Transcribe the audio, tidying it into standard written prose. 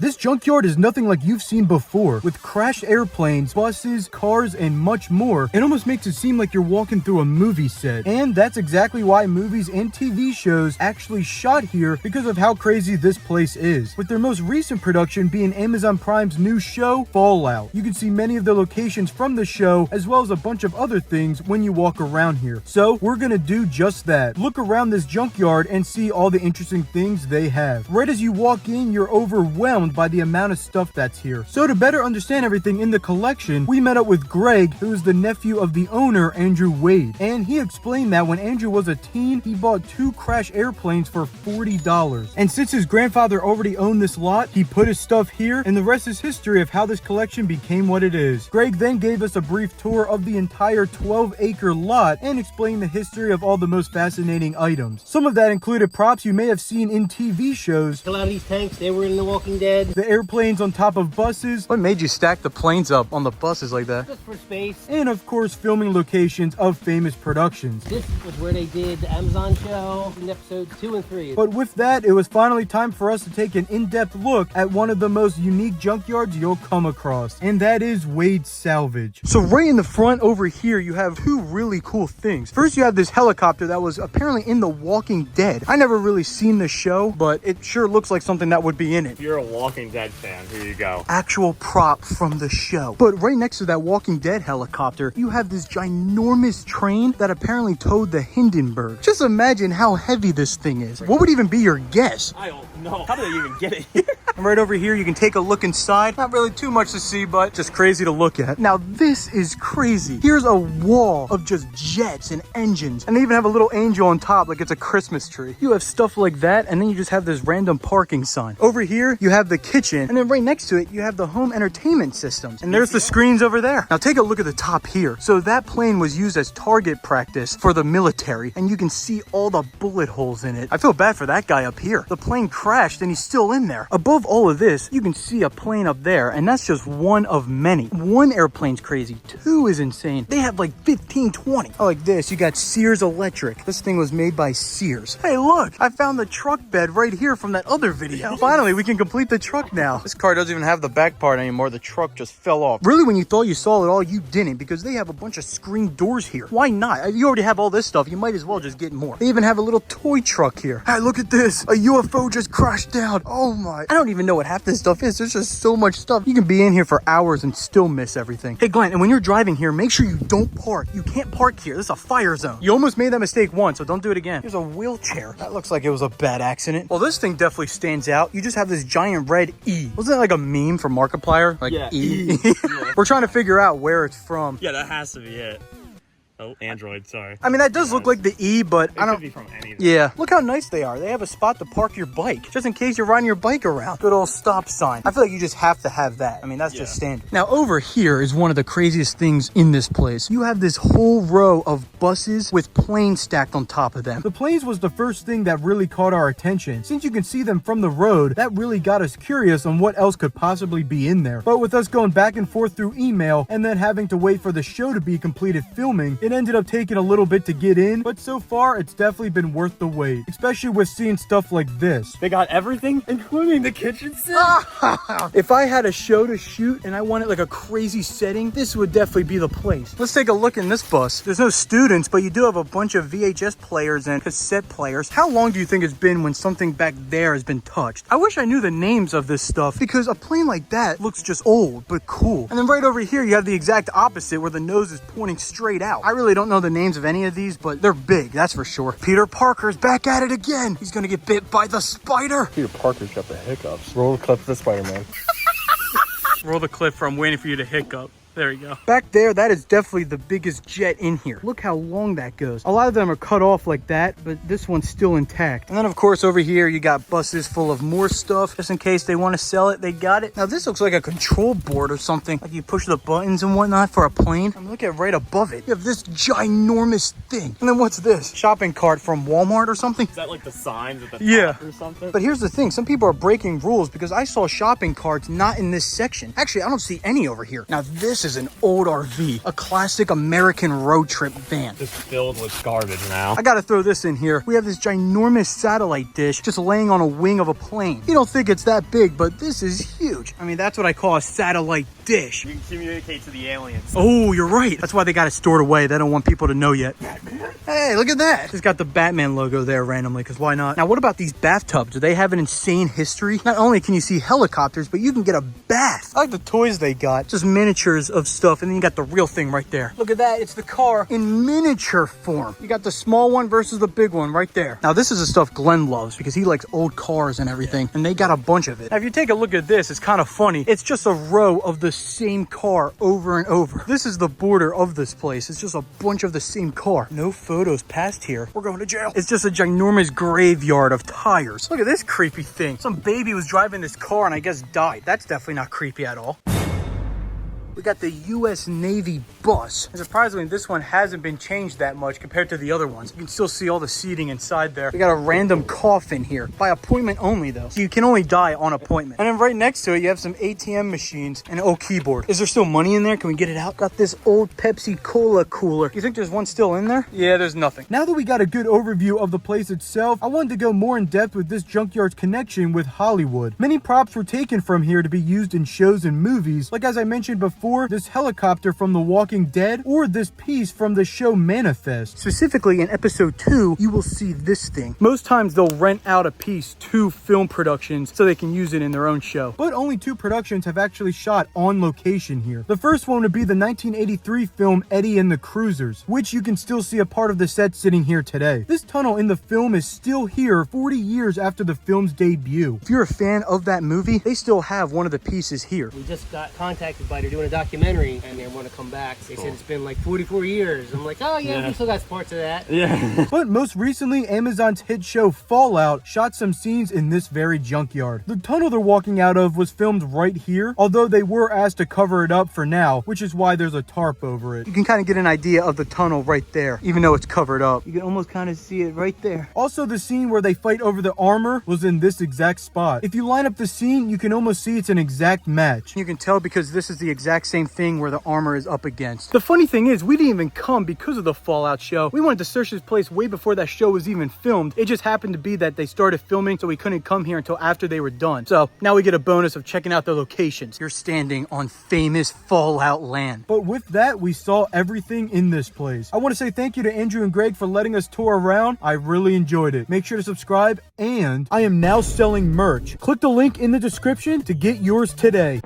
This junkyard is nothing like you've seen before. With crashed airplanes, buses, cars, and much more, it almost makes it seem like you're walking through a movie set. And that's exactly why movies and TV shows actually shot here, because of how crazy this place is. With their most recent production being Amazon Prime's new show, Fallout. You can see many of the locations from the show, as well as a bunch of other things when you walk around here. So we're gonna do just that. Look around this junkyard and see all the interesting things they have. Right as you walk in, you're overwhelmed by the amount of stuff that's here. So to better understand everything in the collection, we met up with Greg, who is the nephew of the owner, Andrew Wade. And he explained that when Andrew was a teen, he bought 2 crash airplanes for $40. And since his grandfather already owned this lot, he put his stuff here, and the rest is history of how this collection became what it is. Greg then gave us a brief tour of the entire 12-acre lot and explained the history of all the most fascinating items. Some of that included props you may have seen in TV shows. A lot of these tanks, they were in The Walking Dead. The airplanes on top of buses. What made you stack the planes up on the buses like that? Just for space. And of course, filming locations of famous productions. This was where they did the Amazon show in episodes 2 and 3. But with that, it was finally time for us to take an in-depth look at one of the most unique junkyards you'll come across. And that is Wade's Salvage. So right in the front over here, you have 2 really cool things. First, you have this helicopter that was apparently in The Walking Dead. I never really seen the show, but it sure looks like something that would be in it. If you're a Walking Dead fan, here you go. Actual prop from the show. But right next to that Walking Dead helicopter, you have this ginormous train that apparently towed the Hindenburg. Just imagine how heavy this thing is. What would even be your guess? I don't know. How did they even get it here? And right over here, you can take a look inside. Not really too much to see, but just crazy to look at. Now, this is crazy. Here's a wall of just jets and engines. And they even have a little angel on top like it's a Christmas tree. You have stuff like that, and then you just have this random parking sign. Over here, you have the kitchen, and then right next to it, you have the home entertainment systems. And there's the screens over there. Now, take a look at the top here. So that plane was used as target practice for the military, and you can see all the bullet holes in it. I feel bad for that guy up here. The plane crashed, and he's still in there. Above all of this, you can see a plane up there, and that's just one of many. 1 airplane's crazy, 2 is insane. They have like 15, 20. I like this. You got Sears Electric. This thing was made by Sears. Hey, look, I found the truck bed right here from that other video. Finally, we can complete the truck now. This car doesn't even have the back part anymore. The truck just fell off. Really, when you thought you saw it all, you didn't, because they have a bunch of screen doors here. Why not? You already have all this stuff. You might as well just get more. They even have a little toy truck here. Hey, look at this. A UFO just crashed down. Oh my. I don't even know what half this stuff is. There's just so much stuff. You can be in here for hours and still miss everything. Hey, Glenn, and when you're driving here, make sure you don't park. You can't park here. This is a fire zone. You almost made that mistake once, so don't do it again. Here's a wheelchair. That looks like it was a bad accident. Well, this thing definitely stands out. You just have this giant red E. Wasn't that like a meme from Markiplier? Like, yeah, E. Yeah. We're trying to figure out where it's from. Yeah, that has to be it. Oh, Android, sorry. I mean, that does look like the E, but I don't... Could be from anything. Yeah. Look how nice they are. They have a spot to park your bike, just in case you're riding your bike around. Good old stop sign. I feel like you just have to have that. I mean, that's just standard. Now, over here is one of the craziest things in this place. You have this whole row of buses with planes stacked on top of them. The planes was the first thing that really caught our attention. Since you can see them from the road, that really got us curious on what else could possibly be in there. But with us going back and forth through email and then having to wait for the show to be completed filming, it ended up taking a little bit to get in, but so far it's definitely been worth the wait, especially with seeing stuff like this. They got everything, including the kitchen sink. If I had a show to shoot and I wanted like a crazy setting, this would definitely be the place. Let's take a look in this bus. There's no students, but you do have a bunch of VHS players and cassette players. How long do you think it's been when something back there has been touched? I wish I knew the names of this stuff, because a plane like that looks just old but cool. And then right over here you have the exact opposite, where the nose is pointing straight out. I really don't know the names of any of these, but they're big, that's for sure. Peter Parker's back at it again. He's gonna get bit by the spider. Peter Parker's got the hiccups. Roll the clip for the Spider-Man. Roll the clip for I'm waiting for you to hiccup. There you go. Back there, that is definitely the biggest jet in here. Look how long that goes. A lot of them are cut off like that, but this one's still intact. And then, of course, over here, you got buses full of more stuff. Just in case they want to sell it, they got it. Now, this looks like a control board or something. Like you push the buttons and whatnot for a plane. I mean, look at right above it. You have this ginormous thing. And then what's this? Shopping cart from Walmart or something? Is that like the signs at the top or something? But here's the thing. Some people are breaking rules, because I saw shopping carts not in this section. Actually, I don't see any over here. Now, this this is an old RV, a classic American road trip van. Just filled with garbage now. I gotta throw this in here. We have this ginormous satellite dish just laying on a wing of a plane. You don't think it's that big, but this is huge. I mean, that's what I call a satellite dish. You can communicate to the aliens. Oh, you're right. That's why they got it stored away. They don't want people to know yet. Hey, look at that. It's got the Batman logo there randomly, because why not? Now, what about these bathtubs? Do they have an insane history? Not only can you see helicopters, but you can get a bath. I like the toys they got. Just miniatures of stuff, and then you got the real thing right there. Look at that. It's the car in miniature form. You got the small one versus the big one right there. Now, this is the stuff Glenn loves because he likes old cars and everything, and they got a bunch of it. Now, if you take a look at this, it's kind of funny. It's just a row of the same car over and over. This is the border of this place. It's just a bunch of the same car. No photos past here. We're going to jail. It's just a ginormous graveyard of tires. Look at this creepy thing. Some baby was driving this car and I guess died. That's definitely not creepy at all. We got the U.S. Navy bus. And surprisingly, this one hasn't been changed that much compared to the other ones. You can still see all the seating inside there. We got a random coffin here. By appointment only, though. So you can only die on appointment. And then right next to it, you have some ATM machines and an old keyboard. Is there still money in there? Can we get it out? Got this old Pepsi Cola cooler. You think there's one still in there? Yeah, there's nothing. Now that we got a good overview of the place itself, I wanted to go more in depth with this junkyard's connection with Hollywood. Many props were taken from here to be used in shows and movies, like as I mentioned before, this helicopter from The Walking Dead, or this piece from the show Manifest. Specifically in episode 2, you will see this thing. Most times they'll rent out a piece to film productions so they can use it in their own show. But only 2 productions have actually shot on location here. The first one would be the 1983 film Eddie and the Cruisers, which you can still see a part of the set sitting here today. This tunnel in the film is still here 40 years after the film's debut. If you're a fan of that movie, they still have one of the pieces here. We just got contacted by they're doing a documentary and they want to come back. They said it's been like 44 years. I'm like, oh yeah, we still got parts of that. Yeah. But most recently, Amazon's hit show Fallout shot some scenes in this very junkyard. The tunnel they're walking out of was filmed right here, although they were asked to cover it up for now, which is why there's a tarp over it. You can kind of get an idea of the tunnel right there, even though it's covered up. You can almost kind of see it right there. Also, the scene where they fight over the armor was in this exact spot. If you line up the scene, you can almost see it's an exact match. You can tell because this is the exact same thing where the armor is up against. The funny thing is, we didn't even come because of the Fallout show. We wanted to search this place way before that show was even filmed. It just happened to be that they started filming, so we couldn't come here until after they were done. So now we get a bonus of checking out the locations. You're standing on famous Fallout land. But with that, we saw everything in this place. I want to say thank you to Andrew and Greg for letting us tour around. I really enjoyed it. Make sure to subscribe, and I am now selling merch. Click the link in the description to get yours today.